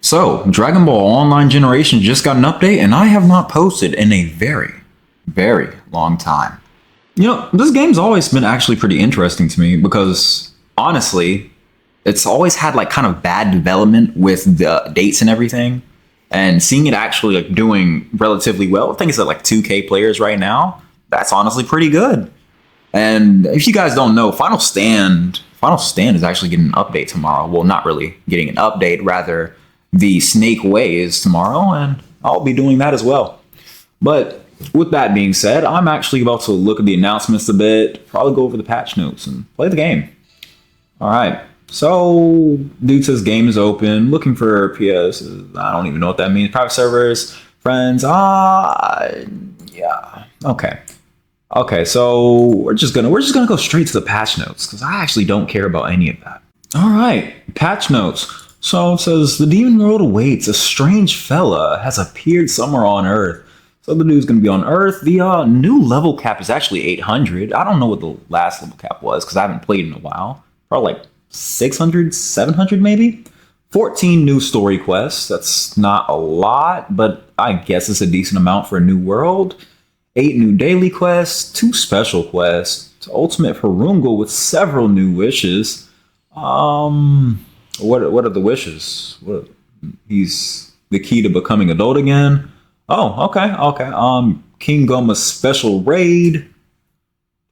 So, Dragon Ball Online Generation just got an update, and I have not posted in a very, very long time. This game's always been actually pretty interesting to me because, honestly, it's always had like kind of bad development with the dates and everything. And seeing it actually like doing relatively well, I think it's at like 2K players right now. That's honestly pretty good. And if you guys don't know, Final Stand is actually getting an update tomorrow. Well, not really getting an update, rather the Snake Way is tomorrow, and I'll be doing that as well. But with that being said, I'm actually about to look at the announcements a bit, probably go over the patch notes and play the game. All right. So, dude says game is open, looking for PS. I don't even know what that means. Private servers, friends. Yeah. Okay. Okay, so we're just gonna go straight to the patch notes because I actually don't care about any of that. All right, patch notes. So it says the demon world awaits. A strange fella has appeared somewhere on Earth. So the dude's gonna be on Earth. The new level cap is actually 800. I don't know what the last level cap was because I haven't played in a while. Probably like 600, 700 maybe. 14 new story quests. That's not a lot, but I guess it's a decent amount for a new world. 8 new daily quests, 2 special quests, ultimate Harunga with several new wishes. What are the wishes? He's the key to becoming adult again. Oh, okay. King Goma's special raid,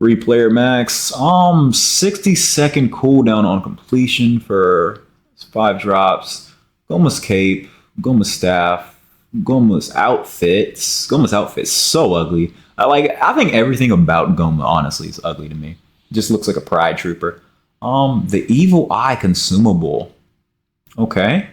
3-player max. 60-second cooldown on completion for 5 drops. Goma's cape, Goma's staff. Goma's outfits. Goma's outfit's so ugly. I think everything about Goma honestly is ugly to me. It just looks like a pride trooper. The evil eye consumable. Okay.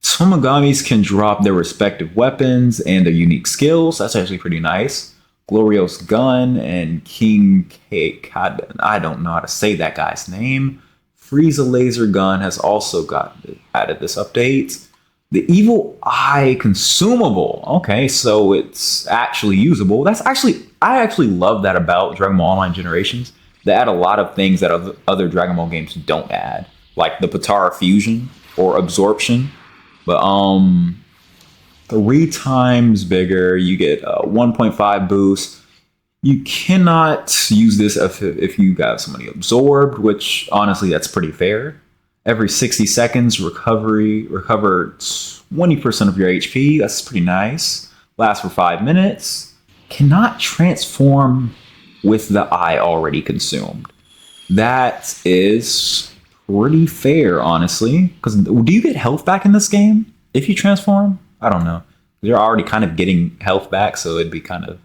Tomogamis can drop their respective weapons and their unique skills. That's actually pretty nice. Glorious gun and King K. I don't know how to say that guy's name. Frieza laser gun has also got added this update. The evil eye consumable. Okay, so it's actually usable. I actually love that about Dragon Ball Online Generations. They add a lot of things that other Dragon Ball games don't add, like the Potara fusion or absorption. But 3 times bigger. You get a 1.5 boost. You cannot use this if you got somebody absorbed, which honestly that's pretty fair. Every 60 seconds, recover 20% of your HP. That's pretty nice. Lasts for 5 minutes. Cannot transform with the eye already consumed. That is pretty fair, honestly. Because do you get health back in this game if you transform? I don't know. You're already kind of getting health back, so it'd be kind of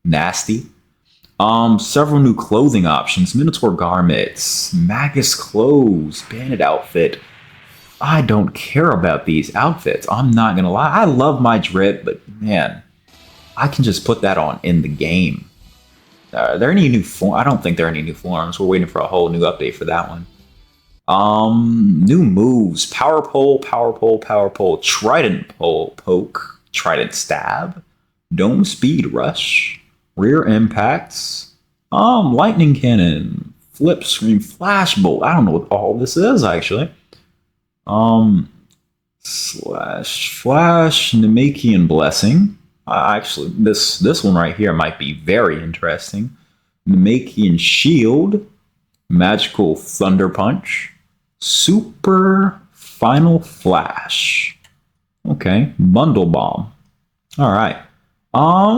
nasty. Several new clothing options, Minotaur garments, Magus clothes, bandit outfit. I don't care about these outfits. I'm not gonna lie. I love my drip, but man, I can just put that on in the game. Are there any new forms? I don't think there are any new forms. We're waiting for a whole new update for that one. New moves, power pole, trident pole, poke, trident stab, dome speed rush, rear impacts, lightning cannon, flip screen, flash bolt. I don't know what all this is actually. Slash flash, Namekian blessing. Actually, this one right here might be very interesting. Namekian shield, magical thunder punch, super final flash. Okay, bundle bomb. All right.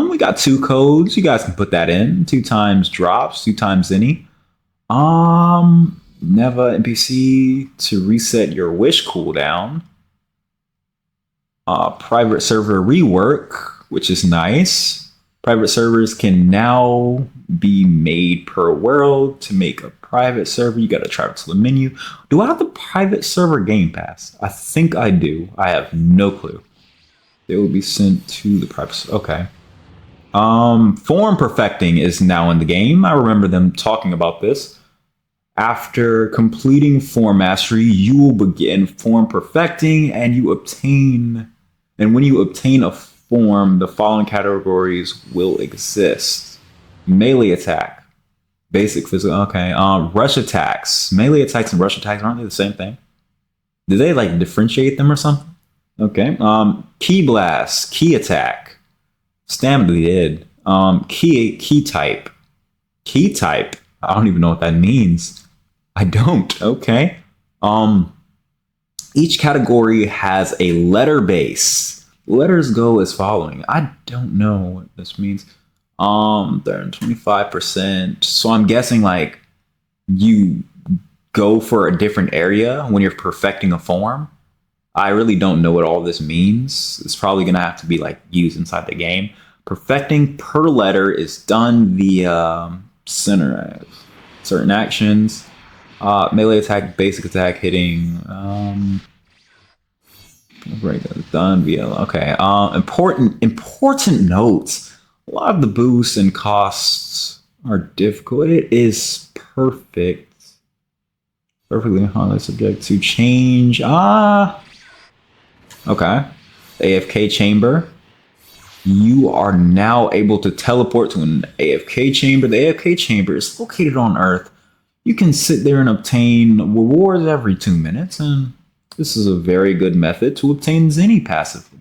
We got 2 codes. You guys can put that in. 2 times drops, 2 times any. Neva NPC to reset your wish cooldown. Private server rework, which is nice. Private servers can now be made per world. To make a private server, you got to travel to the menu. Do I have the private server game pass? I think I do. I have no clue. They will be sent to the private. Okay. Form perfecting is now in the game. I remember them talking about this. After completing form mastery, you will begin form perfecting, and when you obtain a form, the following categories will exist: melee attack, basic physical. Okay. Rush attacks, melee attacks, and rush attacks aren't they the same thing? Do they like differentiate them or something? Okay. Key blast, key attack, stamina dead. Key type, key type. I don't even know what that means. I don't. Okay. Um, each category has a letter base. Letters go as following. I don't know what this means. They're 25%. So I'm guessing like you go for a different area when you're perfecting a form. I really don't know what all this means. It's probably gonna have to be like used inside the game. Perfecting per letter is done via center certain actions. Melee attack, basic attack, hitting. Right, done via. Okay. Important notes. A lot of the boosts and costs are difficult. It is perfectly harmless, subject to change. Okay. AFK chamber. You are now able to teleport to an AFK chamber. The AFK chamber is located on Earth. You can sit there and obtain rewards every 2 minutes, and this is a very good method to obtain Zenny passively.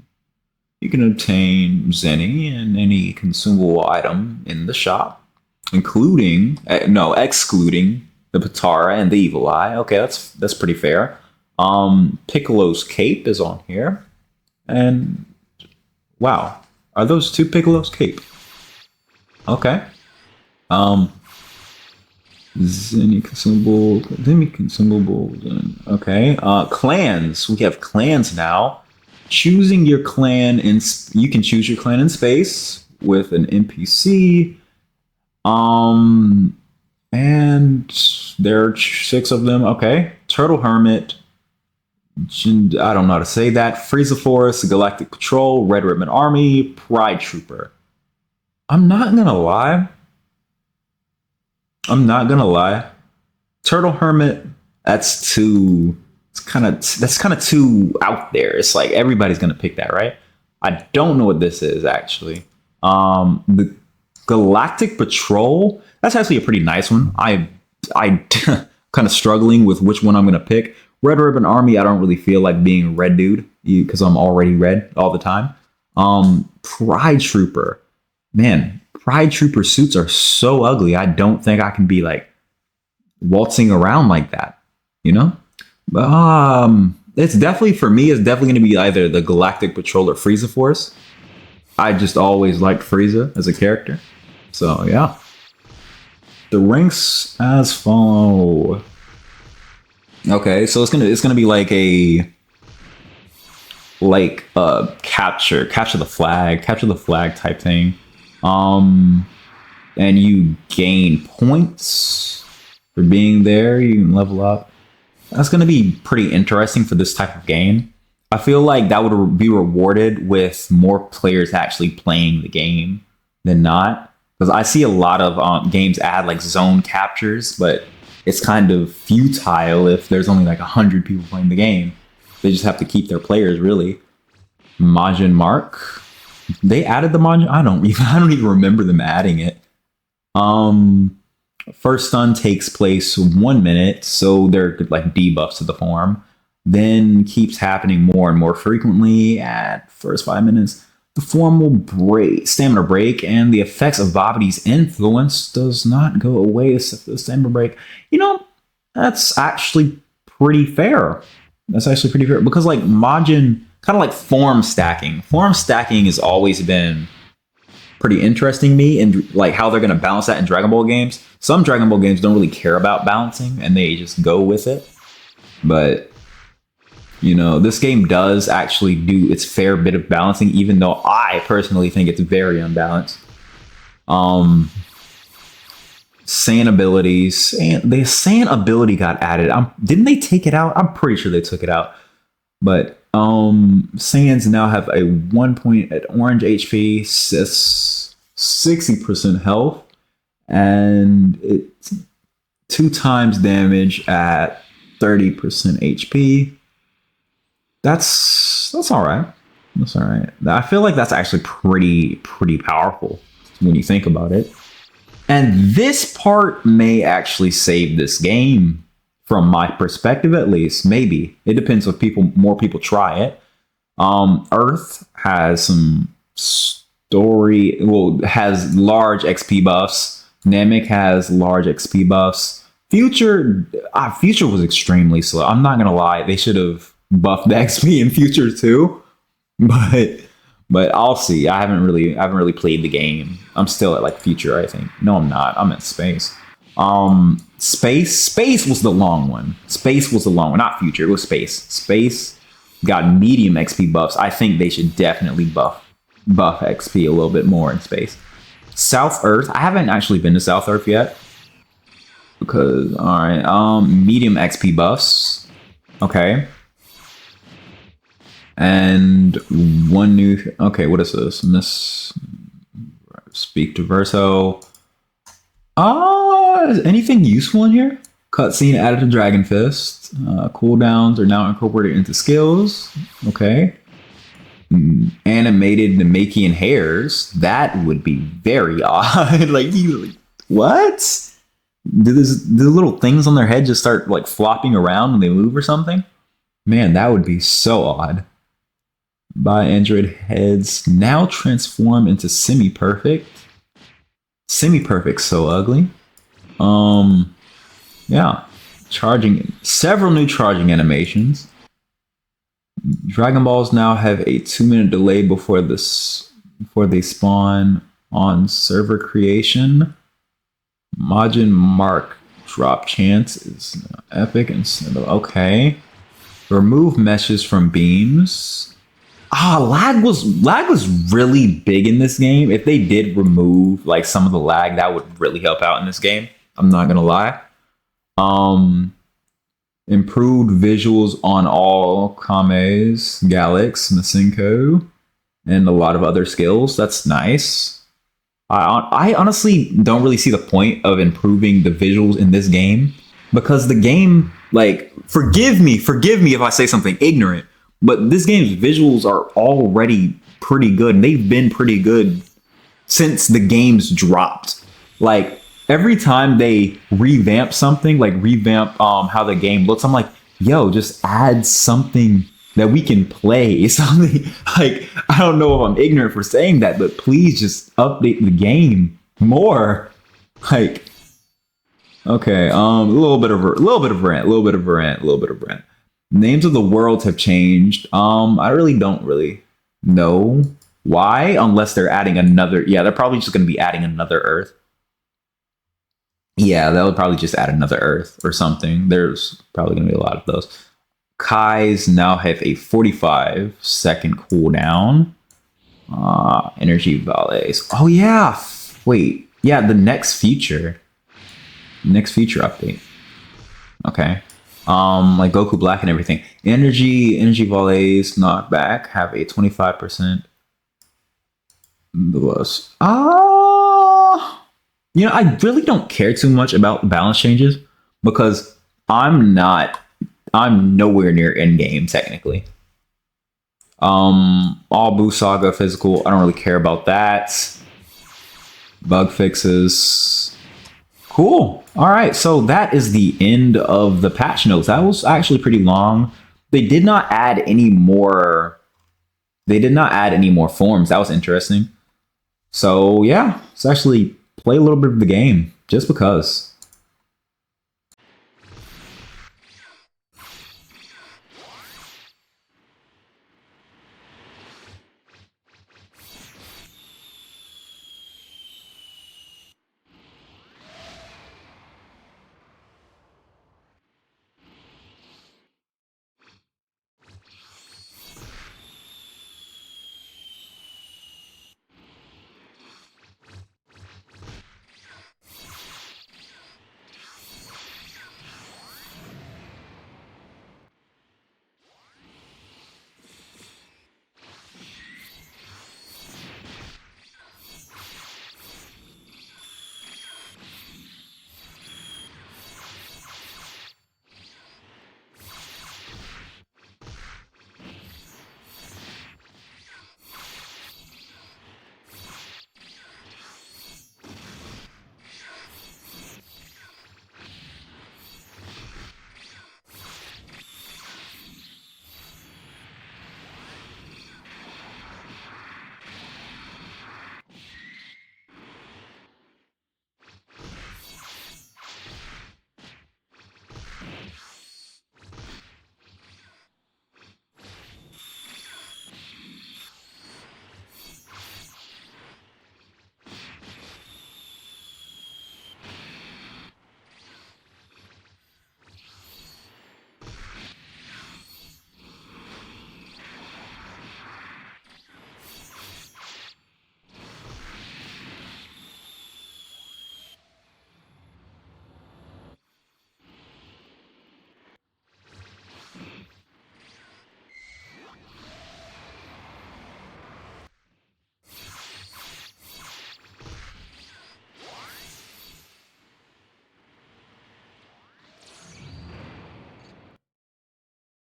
You can obtain Zenny and any consumable item in the shop, excluding the Patara and the Evil Eye. Okay, that's pretty fair. Piccolo's cape is on here, and wow, are those two Piccolo's cape? Okay. Zenny consumables. Okay. Clans. We have clans now. Choosing your clan you can choose your clan in space with an NPC. And there are 6 of them. Okay. Turtle Hermit. I don't know how to say that. Frieza Force, Galactic Patrol, Red Ribbon Army, Pride Trooper. I'm not gonna lie. Turtle Hermit, that's kind of too out there. It's like everybody's gonna pick that, right? I don't know what this is actually. The Galactic Patrol, that's actually a pretty nice one. I kind of struggling with which one I'm gonna pick. Red Ribbon Army, I don't really feel like being a red dude because I'm already red all the time. Pride Trooper, man, Pride Trooper suits are so ugly. I don't think I can be like waltzing around like that, you know? But it's definitely for me. It's definitely going to be either the Galactic Patrol or Frieza Force. I just always liked Frieza as a character, so yeah. The ranks as follow. Okay, so it's gonna be like capture the flag type thing. And you gain points for being there. You can level up. That's gonna be pretty interesting for this type of game. I feel like that would be rewarded with more players actually playing the game than not. Because I see a lot of games add like zone captures, but it's kind of futile if there's only like 100 people playing the game. They just have to keep their players, really. Majin Mark. They added the Majin. I don't even remember them adding it. First stun takes place 1 minute, so there are like debuffs to the form. Then keeps happening more and more frequently at first 5 minutes. The form will stamina break, and the effects of Babidi's influence does not go away except for the stamina break. You know, that's actually pretty fair. Because like Majin, kind of like form stacking. Form stacking has always been pretty interesting to me, and like how they're going to balance that in Dragon Ball games. Some Dragon Ball games don't really care about balancing, and they just go with it. But you know, this game does actually do its fair bit of balancing, even though I personally think it's very unbalanced. Saiyan abilities. And the Saiyan ability got added. Didn't they take it out? I'm pretty sure they took it out. But Saiyans now have a 1 point at orange HP, 60% health, and it's 2 times damage at 30% HP. That's all right. That's all right. I feel like that's actually pretty powerful when you think about it. And this part may actually save this game, from my perspective at least. Maybe it depends if more people try it. Earth has some story. Well, has large XP buffs. Namek has large XP buffs. Future was extremely slow. I'm not gonna lie. They should have buffed the XP in Future too. But I'll see. I haven't really played the game. I'm still at like Future, I think. No, I'm not. I'm at Space. Space was the long one. Space was the long one, not Future. It was Space. Space got medium XP buffs. I think they should definitely buff XP a little bit more in Space. South Earth. I haven't actually been to South Earth yet because all right. Medium XP buffs. Okay. And one new. Okay, what is this? Speak to Verso. Is anything useful in here? Cutscene added to Dragon Fist. Cooldowns are now incorporated into skills. Okay. Animated Namekian hairs. That would be very odd. What? Do the little things on their head just start like flopping around when they move or something? Man, that would be so odd. By Android heads now transform into semi-perfect. Semi-perfect, so ugly. Yeah. Charging, several new charging animations. Dragon Balls now have a 2-minute delay before they spawn on server creation. Majin Mark drop chance is epic instead of okay. Remove meshes from beams. Lag was really big in this game. If they did remove like some of the lag, that would really help out in this game. I'm not gonna lie. Improved visuals on all Kames, Galix, Masenko, and a lot of other skills. That's nice. I honestly don't really see the point of improving the visuals in this game because the game, like, forgive me if I say something ignorant, but this game's visuals are already pretty good, and they've been pretty good since the game's dropped. Like, every time they revamp something, like revamp how the game looks, I'm like, yo, just add something that we can play. Something like, I don't know if I'm ignorant for saying that, but please just update the game more. Like, okay, a little bit of rant. Names of the worlds have changed. I don't really know why, unless they're adding another. Yeah, they're probably just going to be adding another Earth. Yeah, they'll probably just add another Earth or something. There's probably going to be a lot of those. Kais now have a 45-second cooldown. Energy Valets. Oh, yeah. Wait. Yeah, the next feature update. Okay. Like Goku Black and everything. Energy Valets knockback have a 25% loss. I really don't care too much about the balance changes because I'm nowhere near endgame technically. All Boo Saga physical, I don't really care about that. Bug fixes. Cool. All right, so that is the end of the patch notes. That was actually pretty long. They did not add any more. Forms. That was interesting. So yeah, let's actually play a little bit of the game just because.